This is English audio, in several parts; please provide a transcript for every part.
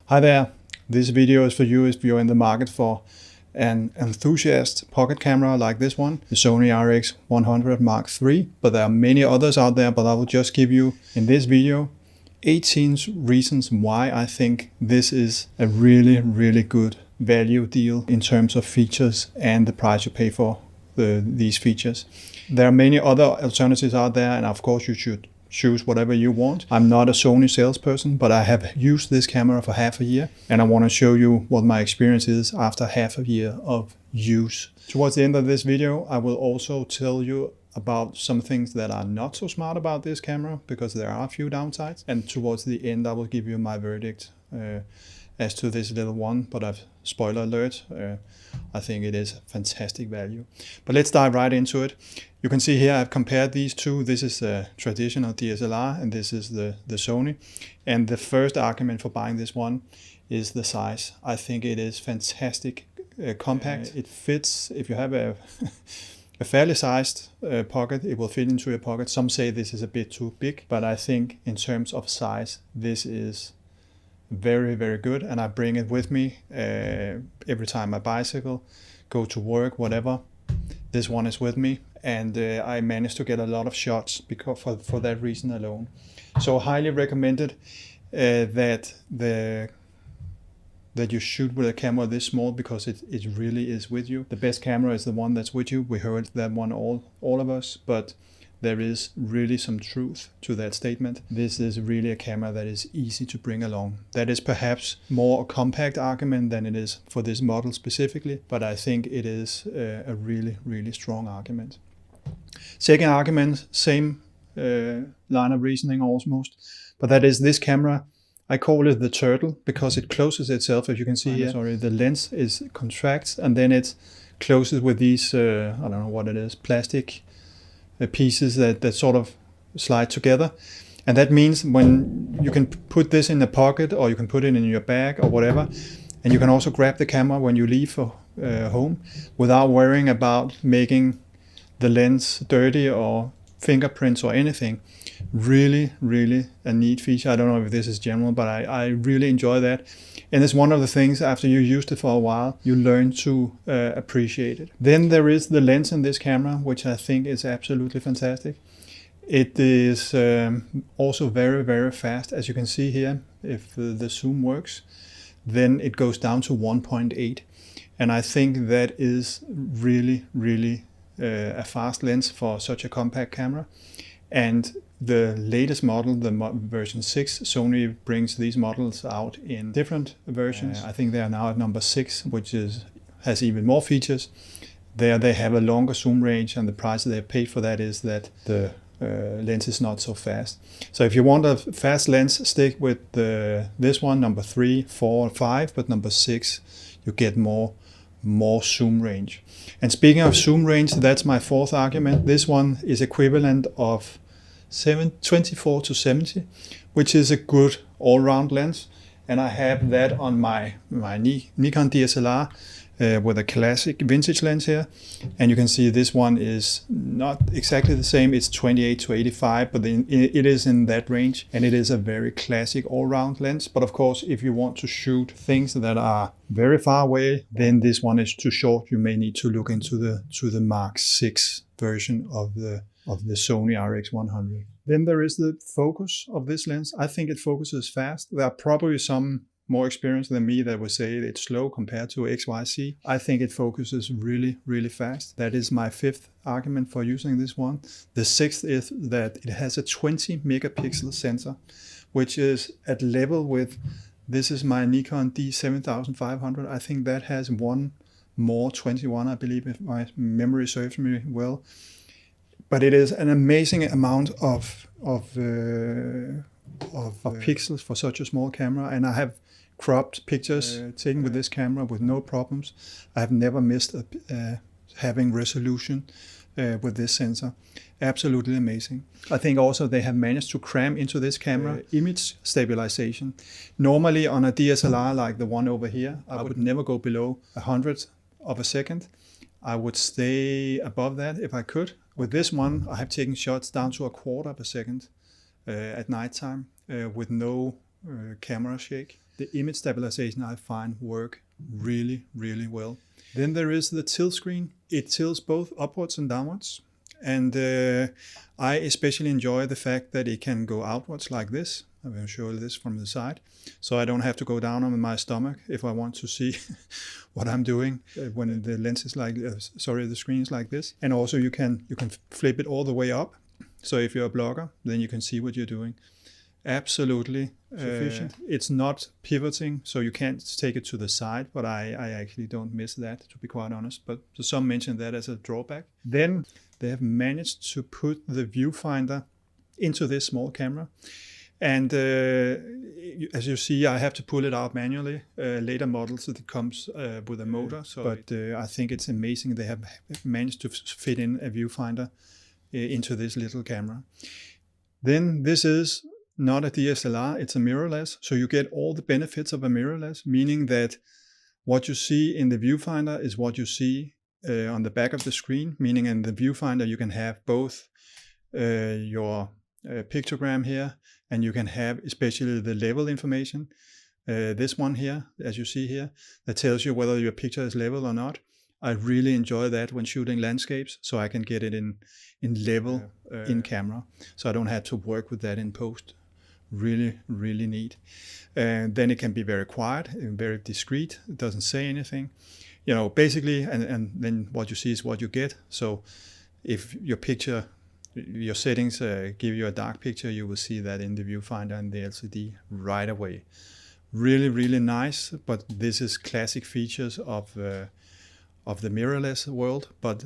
Hi there, this video is for you if you're in the market for an enthusiast pocket camera like this one, the Sony RX100 Mark III, but there are many others out there, but I will just give you in this video 18 reasons why I think this is a really good value deal in terms of features and the price you pay for these features. There are many other alternatives out there, and of course you should choose whatever you want. I'm not a Sony salesperson, but I have used this camera for half a year, and I want to show you what my experience is after half a year of use. Towards the end of this video, I will also tell you about some things that are not so smart about this camera, because there are a few downsides. And towards the end, I will give you my verdict as to this little one, but spoiler alert, I think it is fantastic value. But let's dive right into it. You can see here I've compared these two. This is a traditional DSLR and this is the Sony. And the first argument for buying this one is the size. I think it is fantastic, compact. It fits, if you have a fairly sized pocket, it will fit into your pocket. Some say this is a bit too big, but I think in terms of size, this is very good, and I bring it with me every time I bicycle, go to work, whatever. This one is with me, and I managed to get a lot of shots because for that reason alone. So highly recommended that you shoot with a camera this small, because it really is with you. The best camera is the one that's with you. We heard that one all of us, but there is really some truth to that statement. This is really a camera that is easy to bring along. That is perhaps more a compact argument than it is for this model specifically, but I think it is a really strong argument. Second argument, same line of reasoning almost, but that is this camera. I call it the turtle because it closes itself, as you can see here. Sorry, the lens contracts and then it closes with these, I don't know what it is, plastic pieces that sort of slide together. And that means when you can put this in a pocket, or you can put it in your bag or whatever, and you can also grab the camera when you leave home without worrying about making the lens dirty or fingerprints or anything. Really a neat feature. I don't know if this is general, but I really enjoy that. And it's one of the things, after you used it for a while, you learn to appreciate it. Then there is the lens in this camera, which I think is absolutely fantastic. It is also very fast. As you can see here, if the zoom works, then it goes down to 1.8. And I think that is really a fast lens for such a compact camera. And the latest model, the version 6, Sony brings these models out in different versions. I think they are now at number 6, which has even more features. There they have a longer zoom range, and the price they paid for that is that the lens is not so fast. So if you want a fast lens, stick with this one, number 3, 4, 5, but number 6, you get more zoom range. And speaking of zoom range, that's my fourth argument. This one is equivalent of 24 to 70, which is a good all-round lens. And I have that on my Nikon DSLR with a classic vintage lens here. And you can see this one is not exactly the same. It's 28 to 85, but it is in that range. And it is a very classic all-round lens. But of course, if you want to shoot things that are very far away, then this one is too short. You may need to look into the Mark VI version of the Sony RX100. Then there is the focus of this lens. I think it focuses fast. There are probably some more experienced than me that would say it's slow compared to XYZ. I think it focuses really fast. That is my fifth argument for using this one. The sixth is that it has a 20 megapixel sensor, which is at level with, this is my Nikon D7500. I think that has one more, 21, I believe, if my memory serves me well. But it is an amazing amount of pixels for such a small camera, and I have cropped pictures taken with this camera with no problems. I have never missed having resolution with this sensor. Absolutely amazing. I think also they have managed to cram into this camera image stabilization. Normally on a DSLR like the one over here, I would never go below 100th of a second. I would stay above that if I could. With this one, I have taken shots down to 1/4 of a second at nighttime with no camera shake. The image stabilization I find work really, really well. Then there is the tilt screen. It tilts both upwards and downwards. And I especially enjoy the fact that it can go outwards like this. I will show you this from the side. So I don't have to go down on my stomach if I want to see what I'm doing when the lens is like, the screen is like this. And also you can flip it all the way up. So if you're a blogger, then you can see what you're doing. Absolutely sufficient. It's not pivoting, so you can't take it to the side, but I actually don't miss that, to be quite honest. But some mention that as a drawback. Then they have managed to put the viewfinder into this small camera. And as you see, I have to pull it out manually. Later models, it comes with a motor. But I think it's amazing they have managed to fit in a viewfinder into this little camera. Then this is not a DSLR, it's a mirrorless. So you get all the benefits of a mirrorless, meaning that what you see in the viewfinder is what you see on the back of the screen, meaning in the viewfinder you can have both your pictogram here, and you can have especially the level information. This one here, as you see here, that tells you whether your picture is level or not. I really enjoy that when shooting landscapes, so I can get it in level in camera, so I don't have to work with that in post. Really, really neat. And then it can be very quiet and very discreet. It doesn't say anything, you know, basically, and then what you see is what you get. So if your picture, your settings give you a dark picture, you will see that in the viewfinder and the LCD right away. Really, really nice, but this is classic features of the mirrorless world, but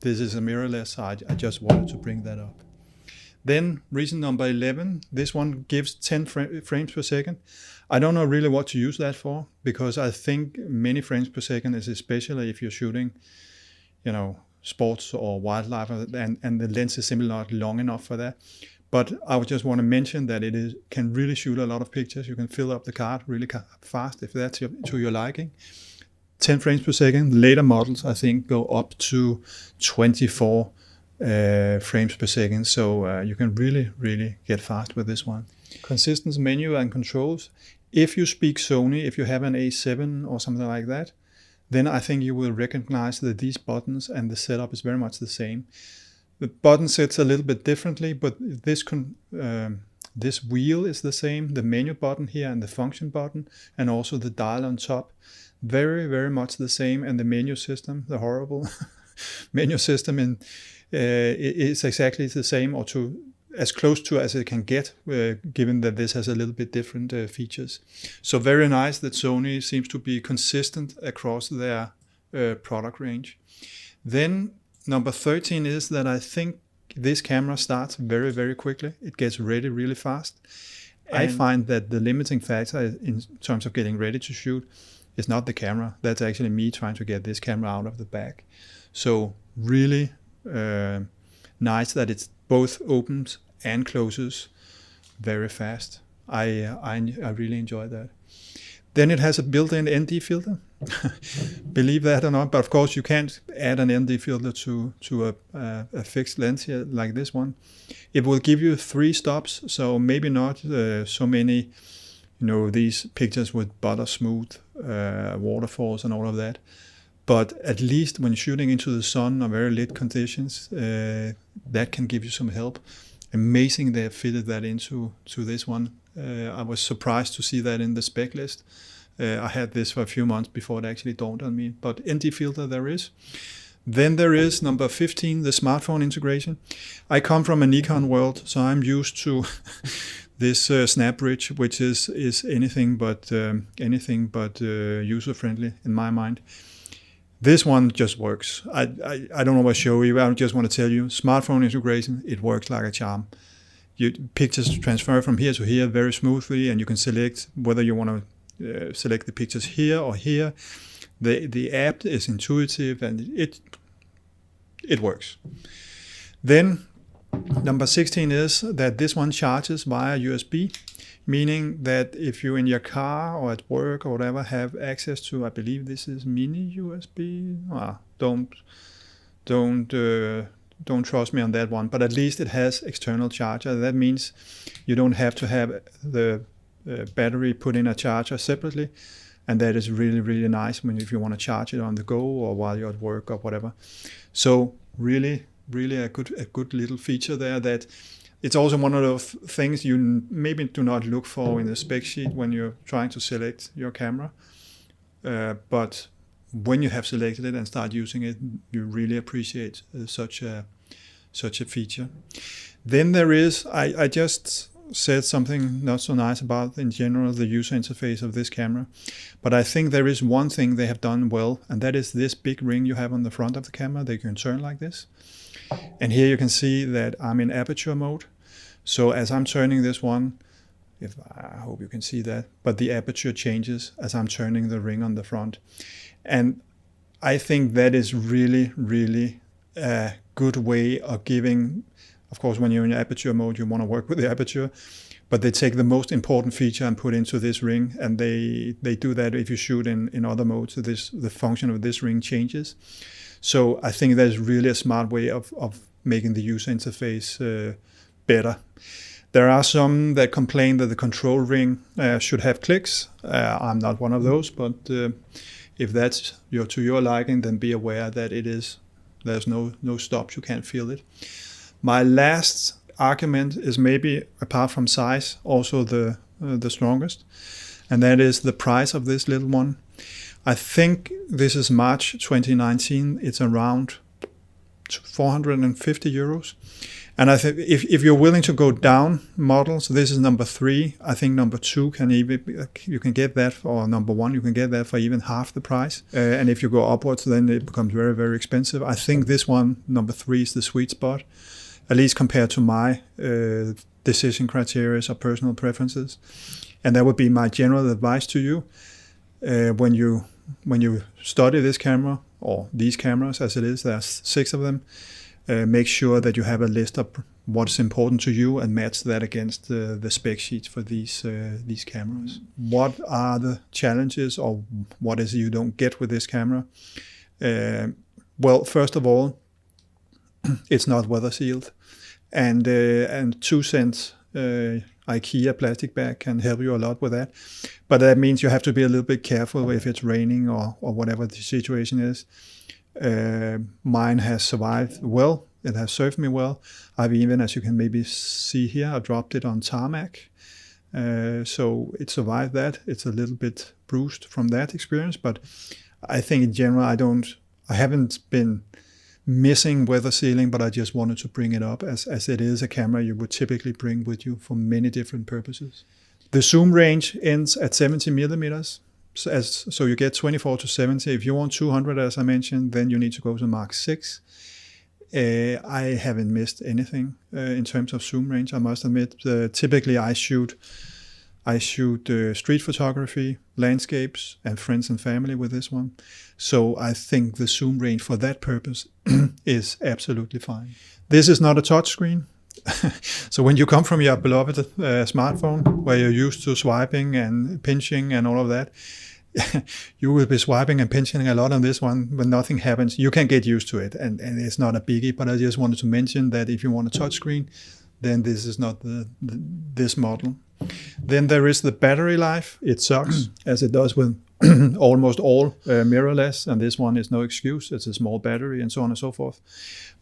this is a mirrorless, so I just wanted to bring that up. Then reason number 11, this one gives 10 frames per second. I don't know really what to use that for, because I think many frames per second is especially if you're shooting, you know, sports or wildlife, and the lens is simply not long enough for that. But I would just want to mention that it can really shoot a lot of pictures. You can fill up the card really fast if that's to your liking. 10 frames per second. Later models, I think, go up to 24 frames per second. So you can really, really get fast with this one. Consistent menu and controls. If you speak Sony, if you have an A7 or something like that, then I think you will recognize that these buttons and the setup is very much the same. The button sets a little bit differently, but this wheel is the same. The menu button here and the function button, and also the dial on top. Very, very much the same. And the menu system, the horrible menu system, is exactly the same, or as close to as it can get, given that this has a little bit different features. So very nice that Sony seems to be consistent across their product range. Then number 13 is that I think this camera starts very, very quickly. It gets ready really fast. And I find that the limiting factor in terms of getting ready to shoot is not the camera. That's actually me trying to get this camera out of the bag. So really nice that it both opens and closes very fast. I really enjoy that. Then it has a built-in ND filter. Believe that or not, but of course you can't add an ND filter to a fixed lens here like this one. It will give you 3 stops, so maybe not so many, you know, these pictures with butter smooth waterfalls and all of that. But at least when shooting into the sun or very lit conditions, that can give you some help. Amazing they have fitted that into this one. I was surprised to see that in the spec list. I had this for a few months before it actually dawned on me, but ND filter there is. Then there is number 15, the smartphone integration. I come from a Nikon world, so I'm used to this snap bridge, which is anything but user-friendly in my mind. This one just works. I don't know what to show you. I just want to tell you, smartphone integration, it works like a charm. Pictures transfer from here to here very smoothly, and you can select whether you want to select the pictures here or here. The app is intuitive, and it works. Then number 16 is that this one charges via USB, meaning that if you in your car or at work or whatever have access to, I believe this is mini USB. Don't trust me on that one, but at least it has external charger. That means you don't have to have the battery, put in a charger separately, and that is really, really nice if you want to charge it on the go or while you're at work or whatever. So really, really a good little feature there. That it's also one of those things you maybe do not look for in the spec sheet when you're trying to select your camera, but when you have selected it and start using it, you really appreciate such a feature. Then there is, I just said something not so nice about, in general, the user interface of this camera. But I think there is one thing they have done well, and that is this big ring you have on the front of the camera that you can turn like this. And here you can see that I'm in aperture mode. So as I'm turning this one, I hope you can see that, but the aperture changes as I'm turning the ring on the front. And I think that is really, really a good way of giving, of course, when you're in aperture mode, you want to work with the aperture, but they take the most important feature and put into this ring, and they do that if you shoot in other modes. So the function of this ring changes. So I think that's really a smart way of making the user interface better. There are some that complain that the control ring should have clicks. I'm not one of those, but if that's to your liking, then be aware that there's no stops, you can't feel it. My last argument is maybe, apart from size, also the strongest, and that is the price of this little one. I think this is March 2019. It's around 450 euros. And I think if you're willing to go down models, this is number 3. I think number 2 you can get that, or number 1 you can get that for even half the price. And if you go upwards, then it becomes very, very expensive. I think this one, number 3, is the sweet spot, at least compared to my decision criteria or personal preferences. And that would be my general advice to you when you study this camera, or these cameras as it is. There's 6 of them. Make sure that you have a list of what's important to you and match that against the spec sheet for these cameras. What are the challenges, or what is it you don't get with this camera? Well, first of all, it's not weather sealed, and 2 cents IKEA plastic bag can help you a lot with that. But that means you have to be a little bit careful if it's raining or whatever the situation is. Mine has survived well. It has served me well. I've even, as you can maybe see here, I dropped it on tarmac. So it survived that. It's a little bit bruised from that experience, but I think in general, I haven't been missing weather sealing, but I just wanted to bring it up as it is a camera you would typically bring with you for many different purposes. The zoom range ends at 70 millimeters. So you get 24 to 70. If you want 200, as I mentioned, then you need to go to Mark 6. I haven't missed anything in terms of zoom range, I must admit. Typically I shoot street photography, landscapes, and friends and family with this one. So I think the zoom range for that purpose is absolutely fine. This is not a touchscreen. So when you come from your beloved smartphone, where you're used to swiping and pinching and all of that, you will be swiping and pinching a lot on this one, but nothing happens. You can get used to it, and it's not a biggie, but I just wanted to mention that if you want a touchscreen, then this is not this model. Then there is the battery life. It sucks, as it does with almost all mirrorless, and this one is no excuse. It's a small battery and so on and so forth.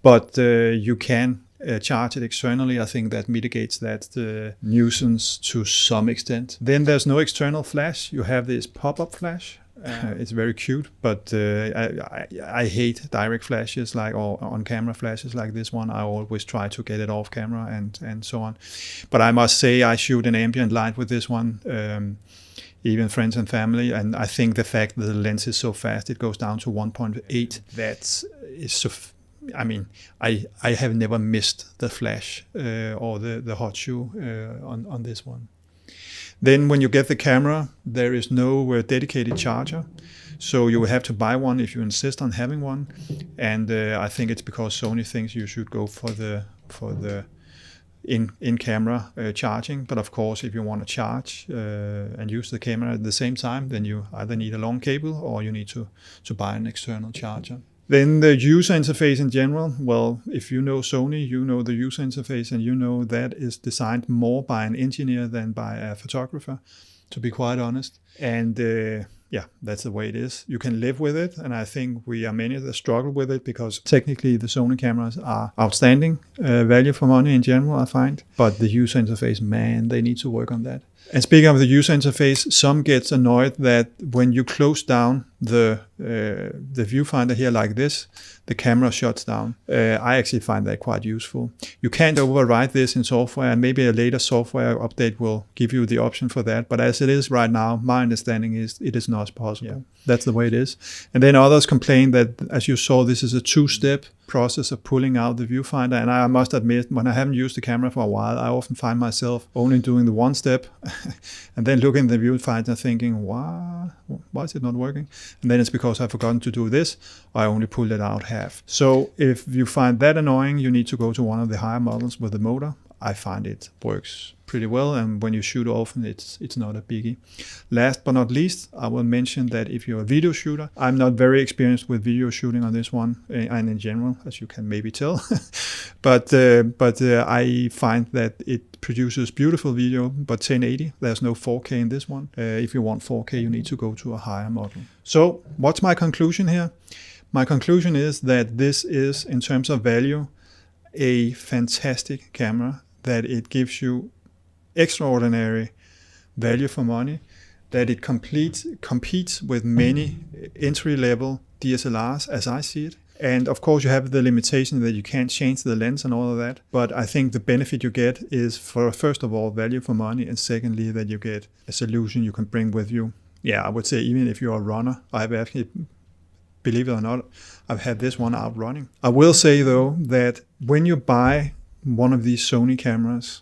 But you can charge it externally. I think that mitigates that nuisance to some extent. Then there's no external flash. You have this pop-up flash. It's very cute, but I hate direct flashes or on-camera flashes like this one. I always try to get it off camera and so on. But I must say I shoot an ambient light with this one, even friends and family, and I think the fact that the lens is so fast, it goes down to 1.8, that is so... I mean, I have never missed the flash or the hot shoe on this one. Then when you get the camera, there is no dedicated charger. So you will have to buy one if you insist on having one. And I think it's because Sony thinks you should go for the in-camera charging. But of course, if you want to charge and use the camera at the same time, then you either need a long cable or you need to buy an external charger. Then the user interface in general, well, if you know Sony, you know the user interface, and you know that is designed more by an engineer than by a photographer, to be quite honest. And yeah, that's the way it is. You can live with it, and I think we are many that struggle with it because technically the Sony cameras are outstanding value for money in general, I find. But the user interface, man, they need to work on that. And speaking of the user interface, some gets annoyed that when you close down the viewfinder here like this, the camera shuts down. I actually find that quite useful. You can't override this in software, and maybe a later software update will give you the option for that. But as it is right now, my understanding is it is not possible. Yeah, that's the way it is. And then others complain that, as you saw, this is a two-step process of pulling out the viewfinder. And I must admit, when I haven't used the camera for a while, I often find myself only doing the one step and then looking at the viewfinder thinking, why is it not working? And then it's because I've forgotten to do this, or I only pulled it out half. So if you find that annoying, you need to go to one of the higher models with the motor. I find it works pretty well, and when you shoot often, it's not a biggie. Last but not least, I will mention that if you're a video shooter, I'm not very experienced with video shooting on this one, and in general, as you can maybe tell, but I find that it produces beautiful video, but 1080, there's no 4K in this one. If you want 4K, you need to go to a higher model. So what's my conclusion here? My conclusion is that this is, in terms of value, a fantastic camera, that it gives you extraordinary value for money, that it competes with many entry-level DSLRs as I see it. And of course you have the limitation that you can't change the lens and all of that. But I think the benefit you get is, first of all, value for money, and secondly, that you get a solution you can bring with you. Yeah, I would say even if you're a runner, I've actually, believe it or not, I've had this one out running. I will say though that when you buy one of these Sony cameras,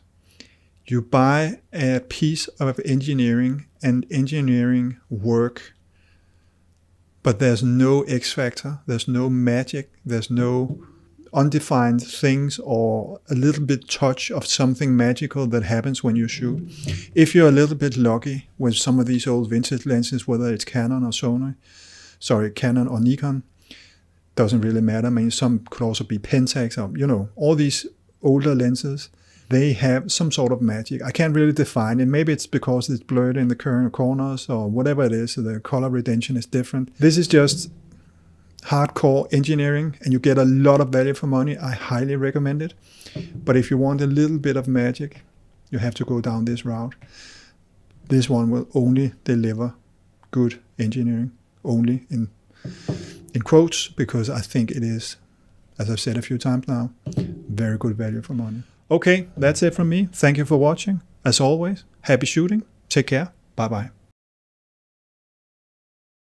you buy a piece of engineering and engineering work, but there's no X factor, there's no magic, there's no undefined things or a little bit touch of something magical that happens when you shoot. If you're a little bit lucky with some of these old vintage lenses, whether it's Canon or Nikon, doesn't really matter. I mean, some could also be Pentax, or, all these older lenses, they have some sort of magic. I can't really define it. Maybe it's because it's blurred in the corners or whatever it is. So the color retention is different. This is just hardcore engineering, and you get a lot of value for money. I highly recommend it. But if you want a little bit of magic, you have to go down this route. This one will only deliver good engineering, only in quotes, because I think it is, as I've said a few times now, very good value for money. Okay, that's it from me. Thank you for watching. As always, happy shooting. Take care. Bye-bye.